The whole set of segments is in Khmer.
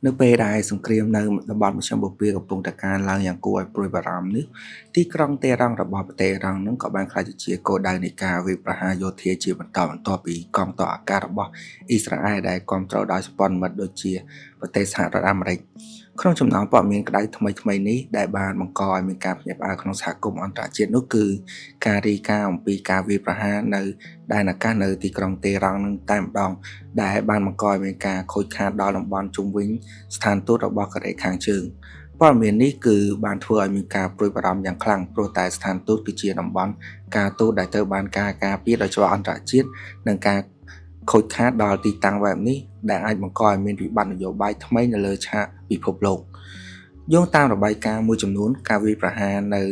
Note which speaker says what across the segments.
Speaker 1: នៅពេលដែលសង្គ្រាមនៅតំបន់មជ្ឈិមបូព៌ាកំពុងតែកើនឡើងយ៉ាងគួរឲ្យព្រួយបារម្ភនេះទីក្រុងតេហ៍រ៉ង់របស់ប្រទេសអ៊ីរ៉ង់នឹងក៏បានក្លាយទៅជាគោលដៅនៃការវាយប្រហារយោធាជាបន្តបន្ទាប់ពីកងទ័ពអាកាសរបស់អ៊ីស្រាអែលដែលគាំទ្រដោយសម្ព័ន្ធមិត្តដូចជាប្រទេសសហរដ្ឋអាមេរិកក្នុងចំណោមព័ត៌មានក្តៅថ្មីៗនេះដែលបានបង្កឲ្យមានការភ្ញាក់ផ្អើលក្នុងសហគមន៍អន្តរជាតិនោះគឺការរាយការណ៍អំពីការវាយប្រហារនៅដែនអាកាសនៅទីក្រុងតេហ៍រ៉ង់នឹងតែម្ដងដែលបានបង្កឲ្យមានការខូចខាតដល់តំបន់ជុំវិញស្ថានទូតរបស់កូរ៉េខាងជើងព័ត៌មាននេះគឺបានធ្វើឲ្យមានការព្រួយបារម្ភយ៉ាងខ្លាំងព្រោះតែស្ថានទូតគឺជាតំបន់ការទូតដែលត្រូវបានការពារដោយច្បាប់អន្តរជាតិនិងការខូចខាតដល់ទីតាំងបែបនេះដែលអាចបង្កឲ្យមានវិបត្តិនយោបាយថ្មីនៅលើឆាកពិភពលោកយោងតាមរបាយការណ៍មួយចំនួនការវាយប្រហារនៅ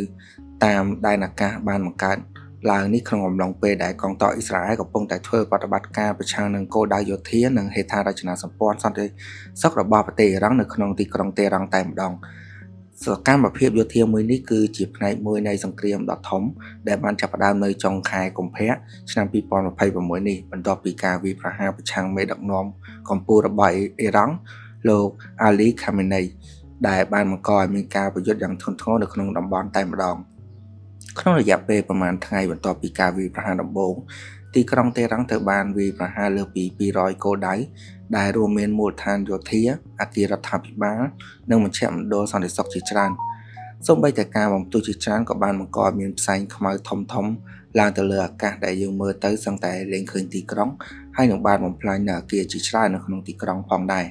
Speaker 1: តាមដែនអាកាសបានបង្កើតឡើងនេះក្នុងអំឡុងពេលដែលកងទ័ពអ៊ីស្រាអែលកំពុងតែធ្វើបដិបត្តិការប្រឆាំងនឹងគោលដៅយោធានិងហេដ្ឋារចនាសម្ព័ន្ធសន្តិសុខរបស់ប្រទេសអ៊ីរ៉ង់នៅក្នុងទីក្រុងតេហ៍រ៉ង់តែម្ដងសកម្មភាពយោធាមួយនេះគឺជាផ្នែកមួយនៃសង្គ្រាមដ៏ធំដែលបានចាប់ផ្ដើមនៅចុងខែកុម្ភៈឆ្នាំ2026នេះបន្ទាប់ពីការវាយប្រហារប្រឆាំងមេដឹកនាំកំពូលរបស់អ៊ីរ៉ង់លោកអាលីខាមេនីដែលបានបង្កឲ្យមានការប្រយុទ្ធយ៉ាងធ្ងន់ធ្ងរនៅក្នុងតំបន់តែម្ដងក្នុងរយៈពេលប្រមាណថ្ងៃបន្ទាប់ពីការវាយប្រហារដំបូងទីក្រុងតេហ៍រ៉ង់ត្រូវបានវាយប្រហារលើសពី200គោលដៅដែលរួមមានមូលដ្ឋានយោធាអគាររដ្ឋាភិបាលនិងមជ្ឈមណ្ឌលសន្តិសុខជាច្រើនសូម្បីតែការបំផ្ទុះជាច្រើនក៏បានបង្កឲ្យមានផ្សែងខ្មៅធំៗឡើងទៅលើអាកាសដែលយើងមើលទៅសឹងតែលែងឃើញទីក្រុងហើយនឹងបានបំផ្លាញនៅអគារជាច្រើននៅក្នុងទីក្រុងផងដែរ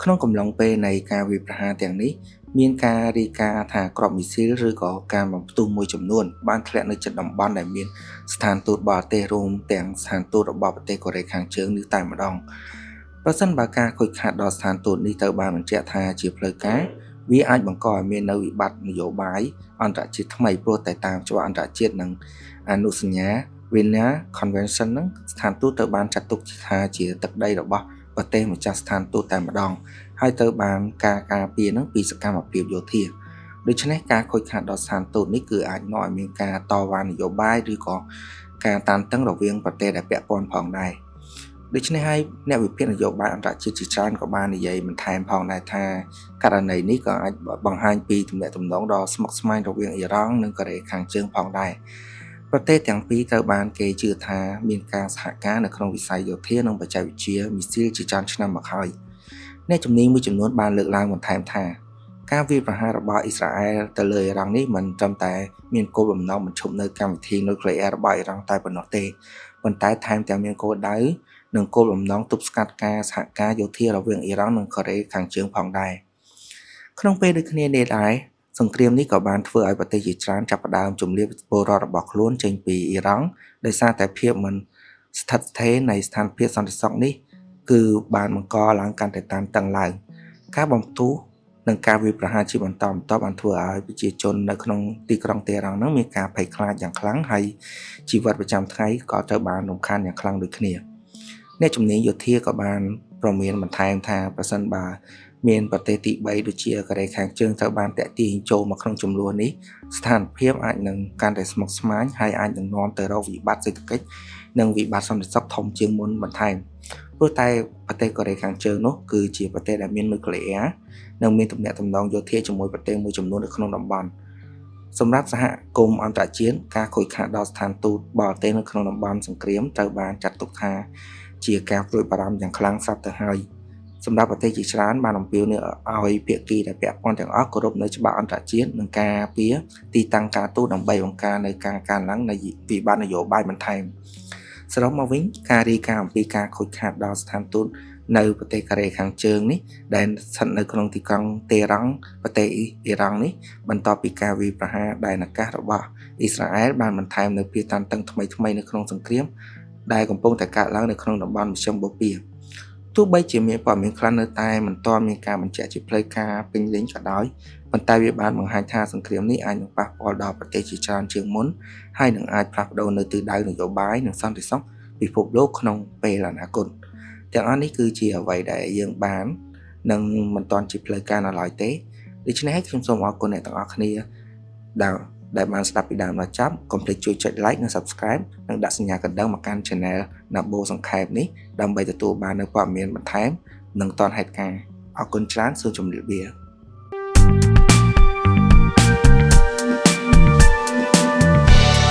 Speaker 1: ក្នុងកំឡុងពេលនៃការវាយប្រហារទាំងនេះមានការរាយការណ៍ថាគ្រាប់មីស៊ីលឬក៏ការបំផ្ទុះមួយចំនួនបានធ្លាក់នៅជិតតំបន់ដែលមានស្ថានទូតបរទេសរួមទាំងស្ថានទូតរបស់ប្រទេសកូរ៉េខាងជើងនេះតែម្ដងប្រសិនបើការខូចខាតដល់ស្ថានទូតនេះត្រូវបានបញ្ជាក់ថាជាផ្លូវការវាអាចបង្កឲ្យមាននៅវិបត្តិនយោបាយអន្តរជាតិថ្មីព្រោះតែតាមច្បាប់អន្តរជាតិនិងអនុសញ្ញា Vienna Convention នឹងស្ថានទូតត្រូវបានចាត់ទុកថាជាទឹកដីរបស់ប្រទេសម្ចាស់ស្ថានទូតតែម្ដងហើយត្រូវបានការពារនឹងពីសកម្មភាពយោធាដូច្នេះការខូចខាតដល់ស្ថានទូតនេះគឺអាចនាំឲ្យមានការតវ៉ានយោបាយឬក៏ការតានតឹងរវាងប្រទេសដែលពាក់ព័ន្ធផងដែរដូច្នេះហើយអ្នកវិភាគនយោបាយអន្តរជាតិជាច្រើនក៏បាននិយាយបន្ថែមផងដែរថាករណីនេះក៏អាចបង្ហាញពីទំនាក់ទំនងដ៏ស្មុគស្មាញរវាងអ៊ីរ៉ង់និងកូរ៉េខាងជើងផងដែរប្រទេសទាំងពីរត្រូវបានគេជឿថាមានការសហការនៅក្នុងវិស័យយោធានិងបច្ចេកវិទ្យាមីស៊ីលជាច្រើនឆ្នាំមកហើយអ្នកជំនាញមួយចំនួនបានលើកឡើងបន្ថែមថាការវាយប្រហាររបស់អ៊ីស្រាអែលទៅលើអ៊ីរ៉ង់នេះមិនត្រឹមតែមានគោលបំណងបញ្ឈប់នៅកម្មវិធីនុយក្លេអ៊ែររបស់អ៊ីរ៉ង់តែប៉ុណ្ណោះទេប៉ុន្តែថែមទាំងមានគោលដៅនិងគោលបំណងទប់ស្កាត់ការសហការយោធារវាងអ៊ីរ៉ង់និងកូរ៉េខាងជើងផងដែរក្នុងពេលដូចគ្នានេះដែរសង្គ្រាមនេះក៏បានធ្វើឲ្យប្រទេសជាច្រើនចាប់ផ្ដើមជម្លៀសពលរដ្ឋរបស់ខ្លួនចេញពីអ៊ីរ៉ង់ដោយសារតែភាពមិនស្ថិតស្ថេរនៃស្ថានភាពសន្តិសុខនេះគឺបានបង្កឡើងកាន់តែតានតឹងឡើងការបំផ្ទុះនិងការវាយប្រហារជាបន្តបន្ទាប់បានធ្វើឲ្យប្រជាជននៅក្នុងទីក្រុងតេហ៍រ៉ង់នឹងមានការភ័យខ្លាចយ៉ាងខ្លាំងហើយជីវិតប្រចាំថ្ងៃក៏ត្រូវបានរំខានយ៉ាងខ្លាំងដូចគ្នាអ្នកជំនាញយោធាក៏បានប្រមានបន្ថែមថាប្រសិនបើមានប្រទេសទី3ដូចជាកូរ៉េខាងជើងត្រូវបានតាក់ទាញចូលមកក្នុងចំនួននេះស្ថានភាពអាចនឹងកាន់តែស្មុគស្មាញហើយអាចនឹងនាំទៅរកវិបត្តិសេដ្ឋកិច្ចនិងវិបត្តិសន្តិសុខធំជាងមុនបន្ថែមព្រោះតែប្រទេសកូរ៉េខាងជើងនោះគឺជាប្រទេសដែលមាននុយក្លេអ៊ែរនិងមានទំនាក់ទំនងយោធាជាមួយប្រទេសមួយចំនួននៅក្នុងតំបន់សម្រាប់សហគមន៍អន្តរជាតិការខូចខាតដល់ស្ថានទូតបរទេសនៅក្នុងតំបន់សង្គ្រាមត្រូវបានចាត់ទុកថាជាការព្រួយបារម្ភយ៉ាងខ្លាំងស្រាប់ទៅហើយសម្រាប់ប្រទេសជាច្រើនបានអំពាវនាវឲ្យភាគីដែលពាក់ព័ន្ធទាំងអស់គោរពនៅច្បាប់អន្តរជាតិនិងការពារទីតាំងការទូតដើម្បីបង្ការនៅការកើនឡើងនៃវិបត្តិនយោបាយបន្ថែមសរុបមកវិញការរាយការណ៍អំពីការខូចខាតដល់ស្ថានទូតនៅប្រទេសកូរ៉េខាងជើងនេះដែលស្ថិតនៅក្នុងទីក្រុងតេហ៍រ៉ង់ប្រទេសអ៊ីរ៉ង់នេះបន្ទាប់ពីការវាយប្រហារដែនអាកាសរបស់អ៊ីស្រាអែលបានបន្ថែមនៅភាពតានតឹងថ្មីនៅក្នុងសង្គ្រាមដែលកំពុងតែកើតឡើងនៅក្នុងតំបន់មជ្ឈិមបូព៌ាទោះបីជាមានព័ត៌មានខ្លះនៅតែមិនទាន់មានការបញ្ជាក់ជាផ្លូវការពេញលេញក៏ដោយប៉ុន្តែវាបានបង្ហាញថាសង្គ្រាមនេះអាចនឹងប៉ះពាល់ដល់ប្រទេសជាច្រើនជាងមុនហើយនឹងអាចផ្លាស់ប្ដូរនៅទិសដៅនយោបាយនិងសន្តិសុខពិភពលោកក្នុងពេលអនាគតទាំងអស់នេះគឺជាអ្វីដែលយើងបាននឹងមិនទាន់ជាផ្លូវការនៅឡើយទេដូច្នេះខ្ញុំសូមអរគុណអ្នកទាំងអស់គ្នាដែលបានស្ដាប់ពីដើមដល់ចប់កុំភ្លេចជួយចុច like និង subscribe និងដាក់សញ្ញាកណ្ដឹងមកកាន់ Channel ណាបូសង្ខេបនេះដើម្បីទទួលបាននូវព័ត៌មានបន្ថែមនិងទាន់ហេតុការណ៍ អរគុណច្រើនសូមជម្រាបលា